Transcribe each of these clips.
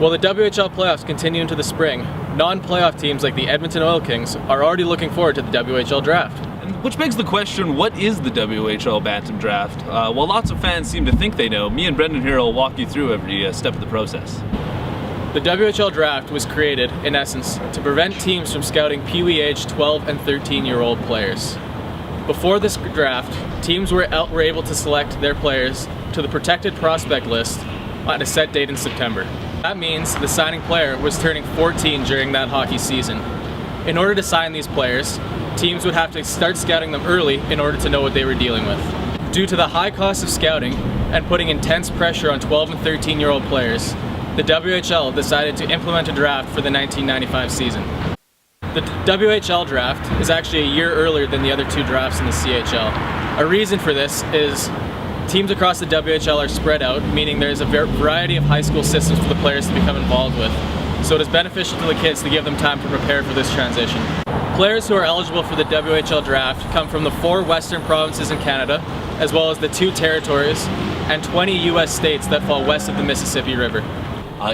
While the WHL playoffs continue into the spring, non-playoff teams like the Edmonton Oil Kings are already looking forward to the WHL draft. Which begs the question, what is the WHL Bantam draft? While lots of fans seem to think they know, me and Brendan here will walk you through every step of the process. The WHL draft was created, in essence, to prevent teams from scouting Pee-wee age 12 and 13-year-old players. Before this draft, teams were able to select their players to the protected prospect list on a set date in September. That means the signing player was turning 14 during that hockey season. In order to sign these players, teams would have to start scouting them early in order to know what they were dealing with. Due to the high cost of scouting and putting intense pressure on 12 and 13-year-old players, the WHL decided to implement a draft for the 1995 season. The WHL draft is actually a year earlier than the other two drafts in the CHL. A reason for this is teams across the WHL are spread out, meaning there's a variety of high school systems for the players to become involved with. So it is beneficial to the kids to give them time to prepare for this transition. Players who are eligible for the WHL draft come from the 4 western provinces in Canada, as well as the 2 territories and 20 US states that fall west of the Mississippi River.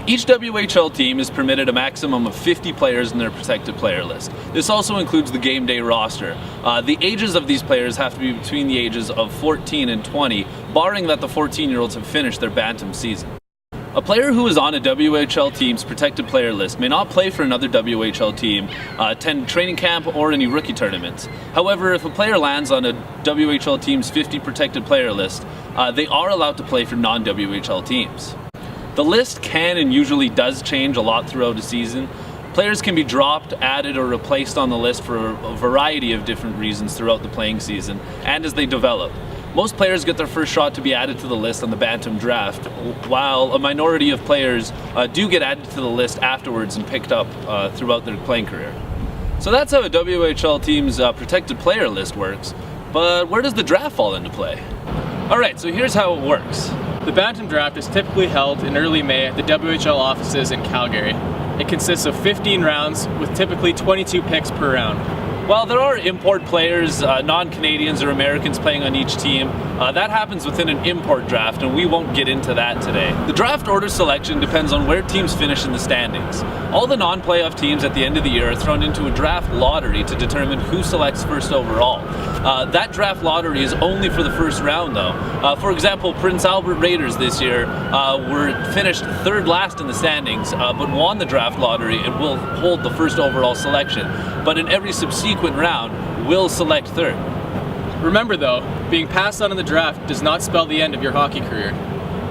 Each WHL team is permitted a maximum of 50 players in their protected player list. This also includes the game day roster. The ages of these players have to be between the ages of 14 and 20, barring that the 14-year-olds have finished their Bantam season. A player who is on a WHL team's protected player list may not play for another WHL team, attend training camp, or any rookie tournaments. However, if a player lands on a WHL team's 50 protected player list, they are allowed to play for non-WHL teams. The list can and usually does change a lot throughout a season. Players can be dropped, added, or replaced on the list for a variety of different reasons throughout the playing season and as they develop. Most players get their first shot to be added to the list on the Bantam draft, while a minority of players do get added to the list afterwards and picked up throughout their playing career. So that's how a WHL team's protected player list works, but where does the draft fall into play? Alright, so here's how it works. The Bantam draft is typically held in early May at the WHL offices in Calgary. It consists of 15 rounds with typically 22 picks per round. While there are import players, non-Canadians or Americans playing on each team, that happens within an import draft, and we won't get into that today. The draft order selection depends on where teams finish in the standings. All the non-playoff teams at the end of the year are thrown into a draft lottery to determine who selects first overall. That draft lottery is only for the first round though. For example, Prince Albert Raiders this year were finished 3rd last in the standings, but won the draft lottery and will hold the first overall selection. But in every subsequent round, will select 3rd. Remember though, being passed on in the draft does not spell the end of your hockey career.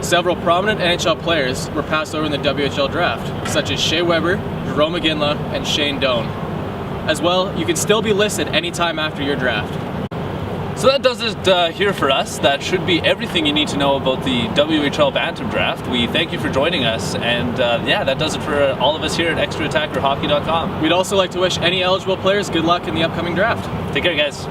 Several prominent NHL players were passed over in the WHL draft, such as Shea Weber, Jerome McGinley, and Shane Doan. As well, you can still be listed anytime after your draft. So that does it here for us. That should be everything you need to know about the WHL Bantam draft. We thank you for joining us, and yeah, that does it for all of us here at ExtraAttackerHockey.com. We'd also like to wish any eligible players good luck in the upcoming draft. Take care, guys.